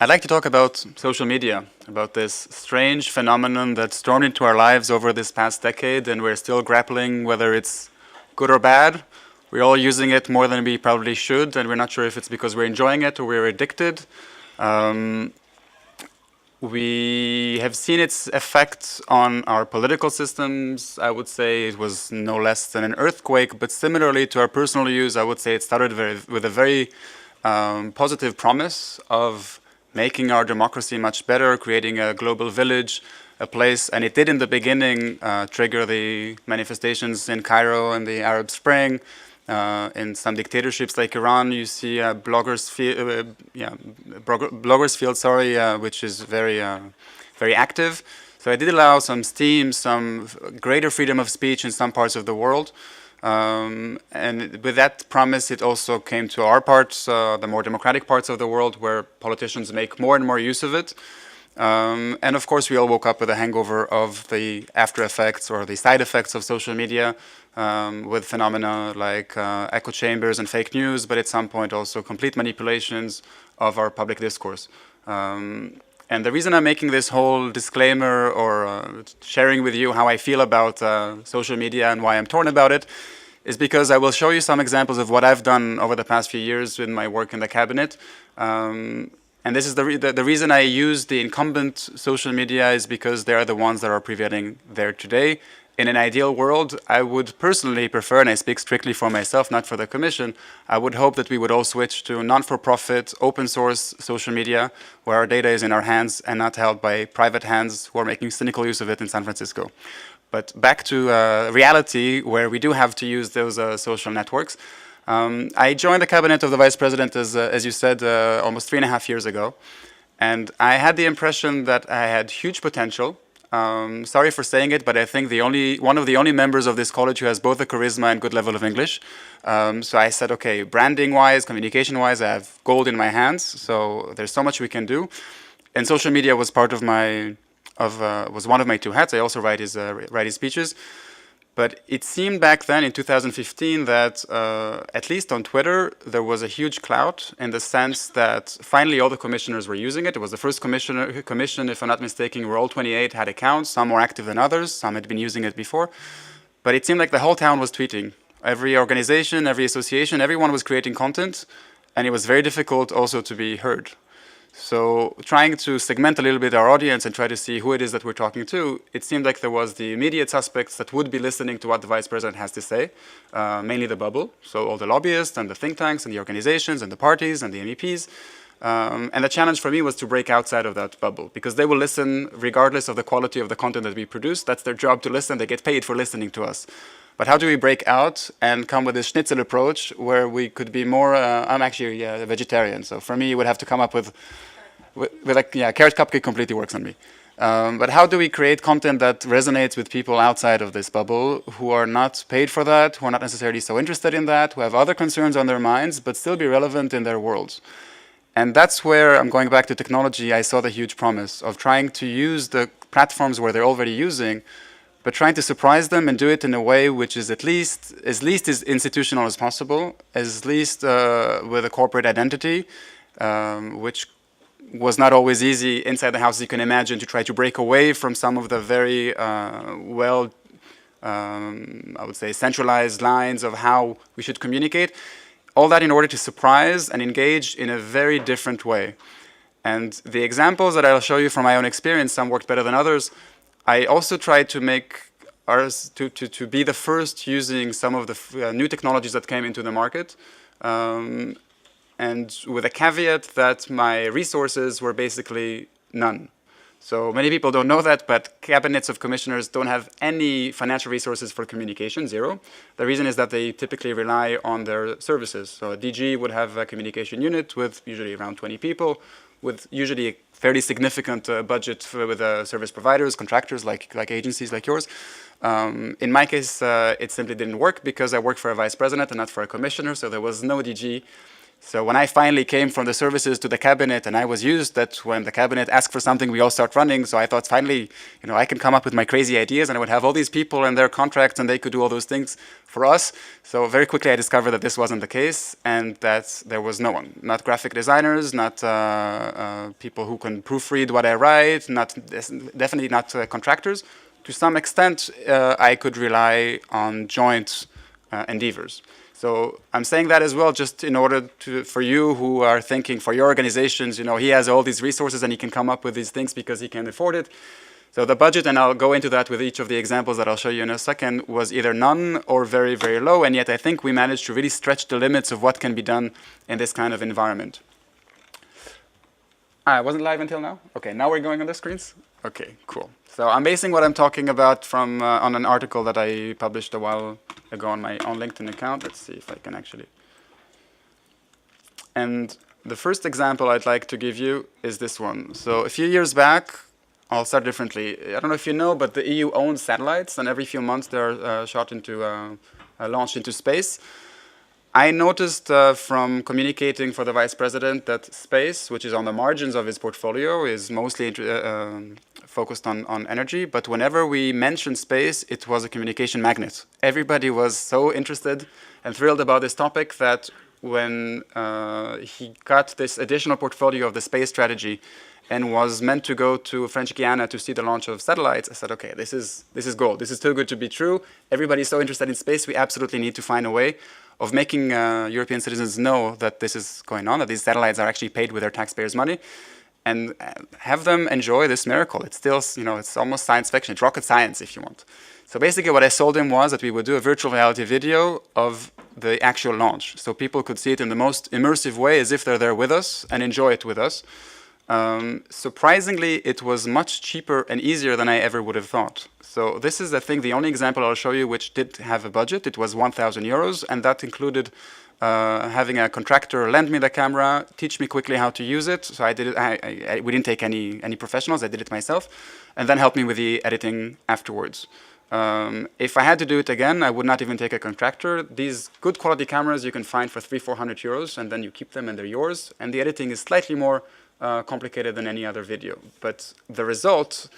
I'd like to talk about social media, about this strange phenomenon that's thrown into our lives over this past decade, and we're still grappling whether it's good or bad. We're all using it more than we probably should, and we're not sure if it's because we're enjoying it or we're addicted. We have seen its effects on our political systems. I would say it was no less than an earthquake, but similarly to our personal use, I would say it started with a very positive promise of making our democracy much better, creating a global village, a place, and it did in the beginning trigger the manifestations in Cairo and the Arab Spring. In some dictatorships like Iran, you see bloggers field, which is very active. So it did allow some steam, some greater freedom of speech in some parts of the world. And with that promise, it also came to our parts, the more democratic parts of the world, where politicians make more and more use of it. And of course, we all woke up with a hangover of the after effects or the side effects of social media, with phenomena like echo chambers and fake news, but at some point also complete manipulations of our public discourse. And the reason I'm making this whole disclaimer or sharing with you how I feel about social media and why I'm torn about it is because I will show you some examples of what I've done over the past few years with my work in the cabinet. And this is the reason I use the incumbent social media is because they are the ones that are prevailing there today. In an ideal world, I would personally prefer, and I speak strictly for myself, not for the Commission, I would hope that we would all switch to non-for-profit, open source social media, where our data is in our hands and not held by private hands who are making cynical use of it in San Francisco. But back to reality, where we do have to use those social networks. I joined the cabinet of the Vice President, as you said, almost 3.5 years ago. And I had the impression that I had huge potential. Sorry for saying it, but I think one of the only members of this college who has both a charisma and good level of English. So I said, okay, branding-wise, communication-wise, I have gold in my hands. So there's so much we can do. And social media was part of was one of my two hats. I also write his speeches. But it seemed back then in 2015 that, at least on Twitter, there was a huge clout in the sense that finally all the commissioners were using it. It was the first commission, if I'm not mistaken, where all 28 had accounts, some more active than others, some had been using it before. But it seemed like the whole town was tweeting. Every organization, every association, everyone was creating content, and it was very difficult also to be heard. So trying to segment a little bit our audience and try to see who it is that we're talking to, it seemed like there was the immediate suspects that would be listening to what the Vice President has to say, mainly the bubble, so all the lobbyists and the think tanks and the organizations and the parties and the MEPs. And the challenge for me was to break outside of that bubble, because they will listen regardless of the quality of the content that we produce. That's their job to listen. They get paid for listening to us. But how do we break out and come with this schnitzel approach where we could be more, I'm actually a vegetarian, so for me you would have to come up with carrot cupcake completely works on me. But how do we create content that resonates with people outside of this bubble who are not paid for that, who are not necessarily so interested in that, who have other concerns on their minds, but still be relevant in their worlds? And that's where I'm going back to technology. I saw the huge promise of trying to use the platforms where they're already using, but trying to surprise them and do it in a way which is at least as institutional as possible, as least with a corporate identity, which was not always easy inside the house, as you can imagine, to try to break away from some of the very I would say, centralized lines of how we should communicate. All that in order to surprise and engage in a very different way. And the examples that I'll show you from my own experience, some worked better than others. I also tried to make ours to be the first using some of the new technologies that came into the market. And with a caveat that my resources were basically none. So many people don't know that, but cabinets of commissioners don't have any financial resources for communication, zero. The reason is that they typically rely on their services. So a DG would have a communication unit with usually around 20 people, with usually a fairly significant budget with service providers, contractors like agencies like yours. In my case, it simply didn't work because I worked for a vice president and not for a commissioner, so there was no DG. So when I finally came from the services to the cabinet, and I was used that when the cabinet asked for something, we all start running. So I thought finally, I can come up with my crazy ideas, and I would have all these people and their contracts, and they could do all those things for us. So very quickly I discovered that this wasn't the case, and that there was no one, not graphic designers, not people who can proofread what I write, definitely not contractors. To some extent, I could rely on joint endeavors. So I'm saying that as well, just in order for you who are thinking for your organizations, he has all these resources and he can come up with these things because he can afford it. So the budget, and I'll go into that with each of the examples that I'll show you in a second, was either none or very, very low. And yet I think we managed to really stretch the limits of what can be done in this kind of environment. I wasn't live until now? Okay, now we're going on the screens? Okay, cool. So I'm basing what I'm talking about from on an article that I published a while ago on my own LinkedIn account. Let's see if I can actually. And the first example I'd like to give you is this one. So a few years back, I'll start differently. I don't know if you know, but the EU owns satellites, and every few months they're launched into space. I noticed from communicating for the vice president that space, which is on the margins of his portfolio, is mostly focused on energy. But whenever we mentioned space, it was a communication magnet. Everybody was so interested and thrilled about this topic that when he got this additional portfolio of the space strategy and was meant to go to French Guiana to see the launch of satellites, I said, okay, this is gold. This is too good to be true. Everybody's so interested in space, we absolutely need to find a way of making European citizens know that this is going on, that these satellites are actually paid with their taxpayers' money, and have them enjoy this miracle. It's still, it's almost science fiction. It's rocket science, if you want. So basically what I sold him was that we would do a virtual reality video of the actual launch. So people could see it in the most immersive way, as if they're there with us, and enjoy it with us. Surprisingly, it was much cheaper and easier than I ever would have thought. So this is, I think, the only example I'll show you which did have a budget. It was 1,000 euros, and that included having a contractor lend me the camera, teach me quickly how to use it. So I did it. We didn't take any professionals. I did it myself, and then help me with the editing afterwards. If I had to do it again, I would not even take a contractor. These good quality cameras you can find for 300-400 euros, and then you keep them and they're yours. And the editing is slightly more complicated than any other video. But the result,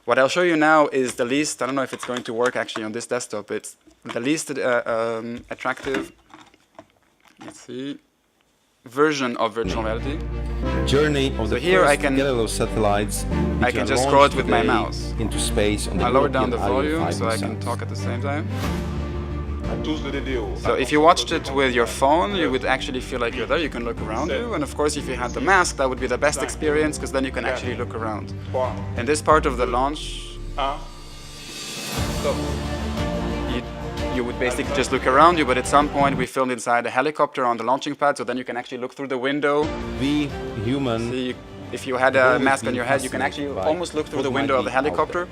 what I'll show you now is the least, I don't know if it's going to work actually on this desktop, it's the least attractive, let's see, version of virtual reality. Journey of so the here first Galileo satellites. I can just scroll it with my mouse. Into space on the I lowered down the European volume so I Ariane can 5 talk at the same time. So So if you watched it with your phone, you would actually feel like you're there. You can look around you. And of course, if you had the mask, that would be the best experience because then you can actually look around. And this part of the launch, you would basically just look around you, but at some point we filmed inside a helicopter on the launching pad, so then you can actually look through the window. We human. See, if you had a mask on your head, you can actually almost look through the window of the helicopter.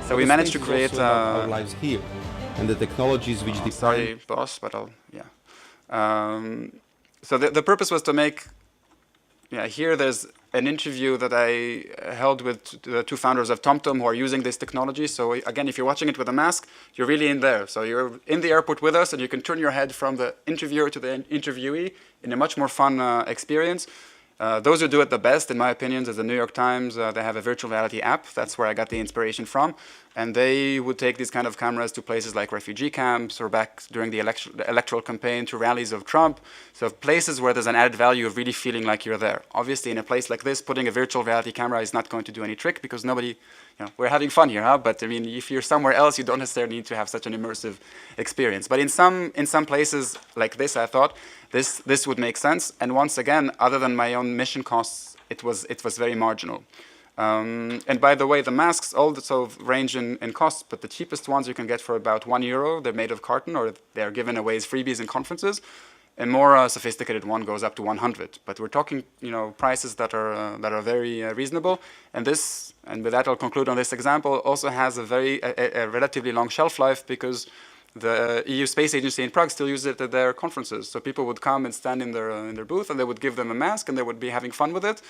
So we managed to create our lives here, and the technologies which define. Sorry, boss, but so the purpose was to make. Here there's an interview that I held with the two founders of TomTom who are using this technology. So again, if you're watching it with a mask, you're really in there. So you're in the airport with us, and you can turn your head from the interviewer to the interviewee in a much more fun experience. Those who do it the best, in my opinion, is the New York Times. They have a virtual reality app. That's where I got the inspiration from. And they would take these kind of cameras to places like refugee camps or back during the electoral campaign to rallies of Trump. So places where there's an added value of really feeling like you're there. Obviously, in a place like this, putting a virtual reality camera is not going to do any trick because nobody, we're having fun here, huh? But I mean, if you're somewhere else, you don't necessarily need to have such an immersive experience. But in some places like this, I thought this would make sense. And once again, other than my own mission costs, it was very marginal. And by the way, the masks also range in costs, but the cheapest ones you can get for about €1. They're made of carton, or they're given away as freebies in conferences. A more sophisticated one goes up to 100. But we're talking, prices that are very reasonable. And with that, I'll conclude on this example. Also has a relatively long shelf life because the EU Space Agency in Prague still uses it at their conferences. So people would come and stand in their booth, and they would give them a mask, and they would be having fun with it.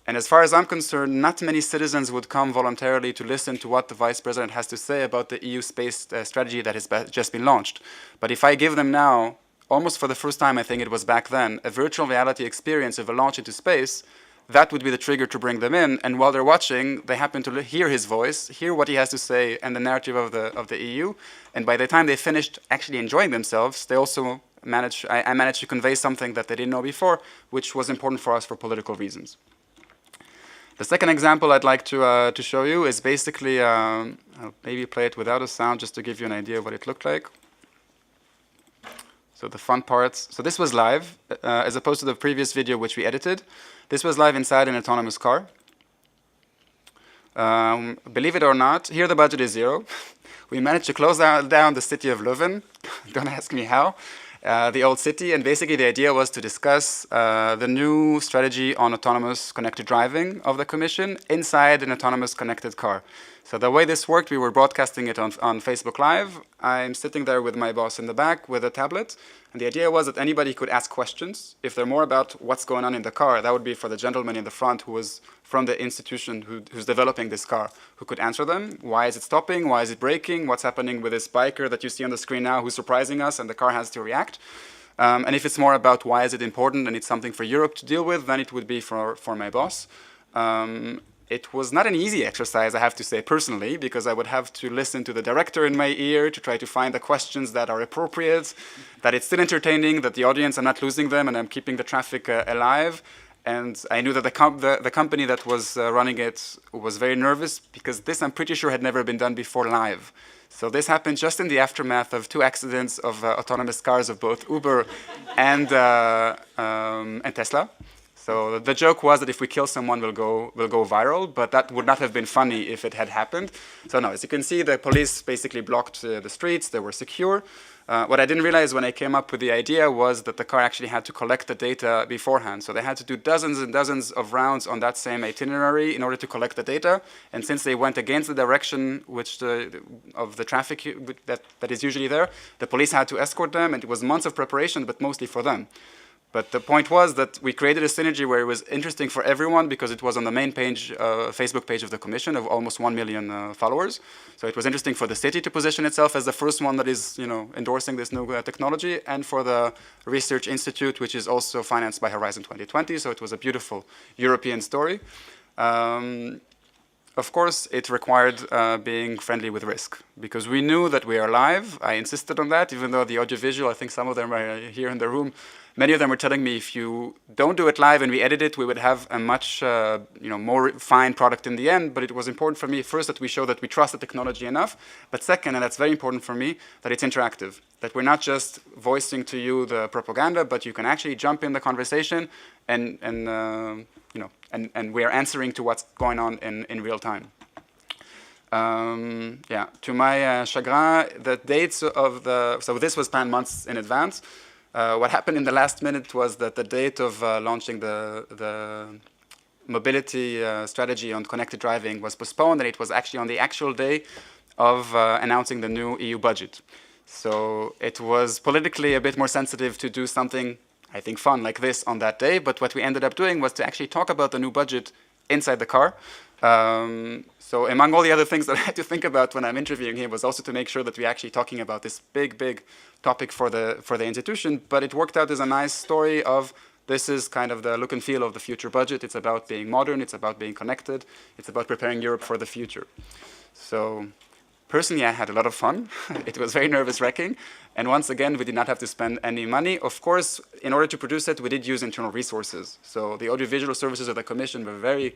And as far as I'm concerned, not many citizens would come voluntarily to listen to what the Vice President has to say about the EU space strategy that has just been launched. But if I give them now almost for the first time, I think it was back then, a virtual reality experience of a launch into space, that would be the trigger to bring them in. And while they're watching, they happen to hear his voice, hear what he has to say, and the narrative of the EU. And by the time they finished actually enjoying themselves, they also I managed to convey something that they didn't know before, which was important for us for political reasons. The second example I'd like to show you is basically, I'll maybe play it without a sound just to give you an idea of what it looked like. So the fun parts. So this was live, as opposed to the previous video which we edited. This was live inside an autonomous car. Believe it or not, here the budget is 0. We managed to close down the city of Leuven. Don't ask me how. The old city, and basically the idea was to discuss the new strategy on autonomous connected driving of the Commission inside an autonomous connected car. So the way this worked, we were broadcasting it on Facebook Live. I'm sitting there with my boss in the back with a tablet, and the idea was that anybody could ask questions. If they're more about what's going on in the car, that would be for the gentleman in the front who was from the institution who's developing this car, who could answer them. Why is it stopping? Why is it braking? What's happening with this biker that you see on the screen now who's surprising us, and the car has to react? And if it's more about why is it important and it's something for Europe to deal with, then it would be for my boss. It was not an easy exercise, I have to say personally, because I would have to listen to the director in my ear to try to find the questions that are appropriate, that it's still entertaining, that the audience, I'm not losing them, and I'm keeping the traffic alive. And I knew that the company that was running it was very nervous, because this, I'm pretty sure, had never been done before live. So this happened just in the aftermath of 2 accidents of autonomous cars of both Uber and Tesla. So the joke was that if we kill someone, we'll go viral, but that would not have been funny if it had happened. So no, as you can see, the police basically blocked the streets. They were secure. What I didn't realize when I came up with the idea was that the car actually had to collect the data beforehand. So they had to do dozens and dozens of rounds on that same itinerary in order to collect the data. And since they went against the direction of the traffic that is usually there, the police had to escort them, and it was months of preparation, but mostly for them. But the point was that we created a synergy where it was interesting for everyone because it was on the main page, Facebook page of the Commission of almost 1 million followers. So it was interesting for the city to position itself as the first one that is, endorsing this new technology, and for the Research Institute, which is also financed by Horizon 2020. So it was a beautiful European story. Of course, it required being friendly with risk, because we knew that we are live. I insisted on that, even though the audiovisual, I think some of them are here in the room, many of them were telling me if you don't do it live and we edit it, we would have a much more fine product in the end. But it was important for me, first, that we show that we trust the technology enough, but second, and that's very important for me, that it's interactive, that we're not just voicing to you the propaganda, but you can actually jump in the conversation and we are answering to what's going on in real time. To my chagrin, the dates of so this was planned months in advance. What happened in the last minute was that the date of launching the mobility strategy on connected driving was postponed, and it was actually on the actual day of announcing the new EU budget. So it was politically a bit more sensitive to do something, I think, fun like this on that day, but what we ended up doing was to actually talk about the new budget inside the car. So among all the other things that I had to think about when I'm interviewing him was also to make sure that we're actually talking about this big topic for the institution, but it worked out as a nice story of this is kind of the look and feel of the future budget. It's about being modern, it's about being connected, it's about preparing Europe for the future. So personally, I had a lot of fun. It was very nervous-wracking. And once again, we did not have to spend any money. Of course, in order to produce it, we did use internal resources. So the audiovisual services of the Commission were very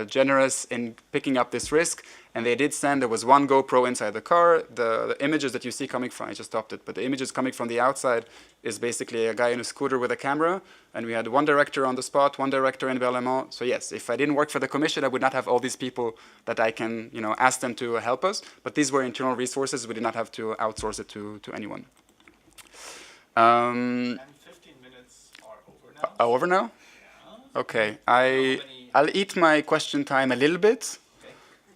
generous in picking up this risk. And they did send, there was one GoPro inside the car. The images that you see coming from, I just stopped it, but the images coming from the outside is basically a guy in a scooter with a camera. And we had one director on the spot, one director in Berlaymont. So yes, if I didn't work for the Commission, I would not have all these people that I can ask them to help us. But these were internal resources. We did not have to outsource it to anyone. And 15 minutes are over now. Over now? Yeah. Okay. I'll eat my question time a little bit.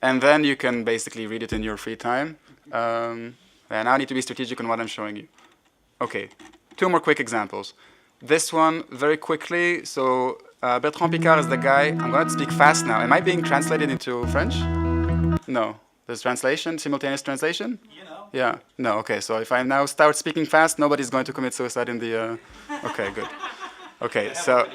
And then you can basically read it in your free time. And now I need to be strategic on what I'm showing you. Okay, 2 more quick examples. This one, very quickly. So Bertrand Piccard is the guy. I'm going to speak fast now. Am I being translated into French? No. There's translation, simultaneous translation? You know. Yeah. No, okay. So if I now start speaking fast, nobody's going to commit suicide in the... Okay, good. Okay, so...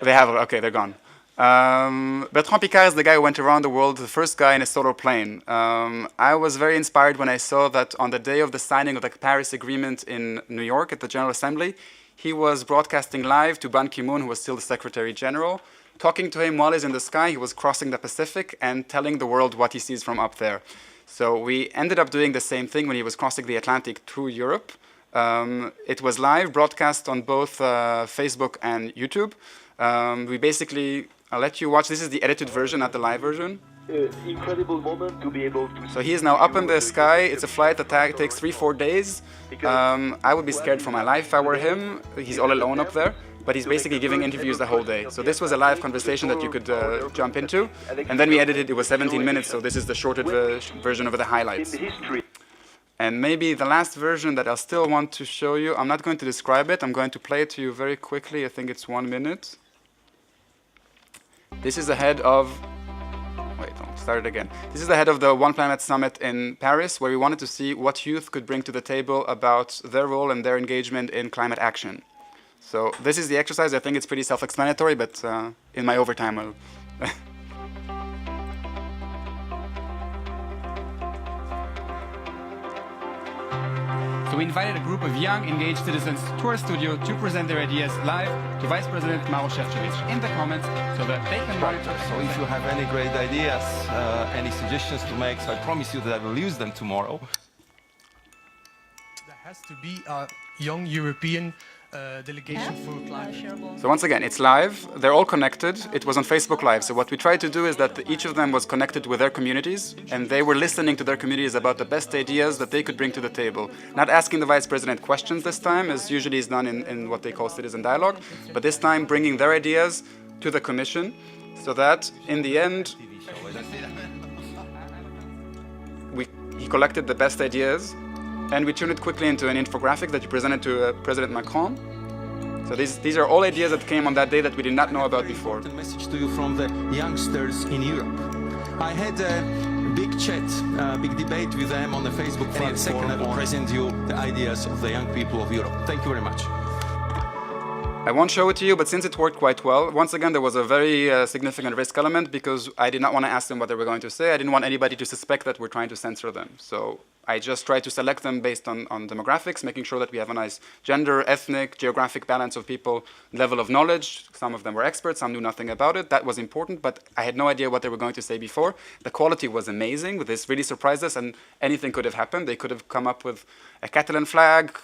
They have, okay, they're gone. Bertrand Piccard is the guy who went around the world, the first guy in a solar plane. I was very inspired when I saw that on the day of the signing of the Paris Agreement in New York at the General Assembly, he was broadcasting live to Ban Ki-moon, who was still the Secretary-General, talking to him while he's in the sky. He was crossing the Pacific and telling the world what he sees from up there. So we ended up doing the same thing when he was crossing the Atlantic through Europe. It was live, broadcast on both Facebook and YouTube. We basically... I'll let you watch. This is the edited version, not the live version. Incredible moment to be able to... So he is now up in the sky. It's a flight that takes 3-4 days. I would be scared for my life if I were him. He's all alone up there. But he's basically giving interviews the whole day. So this was a live conversation that you could jump into. And then we edited it. It was 17 minutes, so this is the shortened version of the highlights. And maybe the last version that I'll still want to show you, I'm not going to describe it. I'm going to play it to you very quickly. I think it's 1 minute. This is the head of, wait, I'll start it again. This is the head of the One Planet Summit in Paris, where we wanted to see what youth could bring to the table about their role and their engagement in climate action. So this is the exercise. I think it's pretty self-explanatory, but in my overtime, I'll... So we invited a group of young, engaged citizens to our studio to present their ideas live to Vice President Maroš Šefčovič in the comments so that they can monitor. So if you have any great ideas, any suggestions to make, so I promise you that I will use them tomorrow. There has to be a young European delegation for climate. So once again, it's live. They're all connected. It was on Facebook Live. So what we tried to do is that each of them was connected with their communities, and they were listening to their communities about the best ideas that they could bring to the table. Not asking the Vice President questions this time, as usually is done in what they call citizen dialogue, but this time bringing their ideas to the Commission, so that in the end, he collected the best ideas, and we turned it quickly into an infographic that you presented to President Macron. So these are all ideas that came on that day that we did not know about before. A message to you from the youngsters in Europe. I had a big chat, big debate with them on the Facebook platform. Second, I will present you the ideas of the young people of Europe. Thank you very much. I won't show it to you, but since it worked quite well, once again, there was a very significant risk element because I did not want to ask them what they were going to say. I didn't want anybody to suspect that we're trying to censor them. So I just tried to select them based on demographics, making sure that we have a nice gender, ethnic, geographic balance of people, level of knowledge. Some of them were experts, some knew nothing about it. That was important, but I had no idea what they were going to say before. The quality was amazing. This really surprised us, and anything could have happened. They could have come up with a Catalan flag,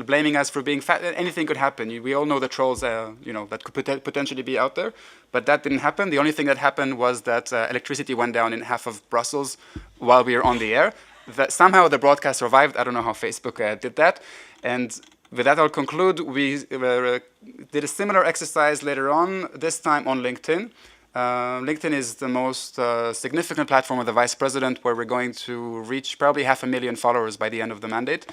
blaming us for being fat. Anything could happen. We all know the trolls, that could potentially be out there, but that didn't happen. The only thing that happened was that electricity went down in half of Brussels while we were on the air. That somehow the broadcast survived. I don't know how Facebook did that. And with that, I'll conclude. We did a similar exercise later on, this time on LinkedIn. LinkedIn is the most significant platform of the Vice President, where we're going to reach probably 500,000 followers by the end of the mandate.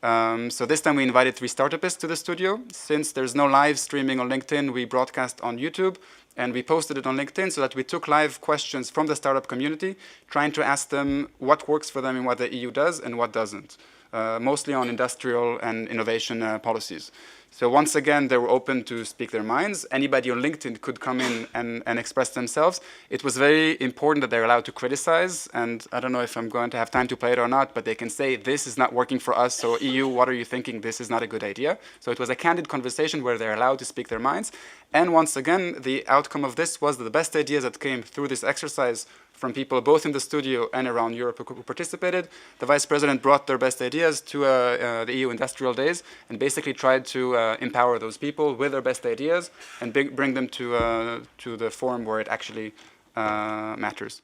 So this time we invited 3 startupists to the studio. Since there's no live streaming on LinkedIn, we broadcast on YouTube, and we posted it on LinkedIn so that we took live questions from the startup community, trying to ask them what works for them and what the EU does and what doesn't, mostly on industrial and innovation policies. So once again, they were open to speak their minds. Anybody on LinkedIn could come in and express themselves. It was very important that they're allowed to criticize, and I don't know if I'm going to have time to play it or not, but they can say, this is not working for us, so EU, what are you thinking? This is not a good idea. So it was a candid conversation where they're allowed to speak their minds. And once again, the outcome of this was that the best ideas that came through this exercise from people both in the studio and around Europe who participated. The Vice President brought their best ideas to the EU Industrial Days and basically tried to empower those people with their best ideas and bring them to the forum where it actually matters.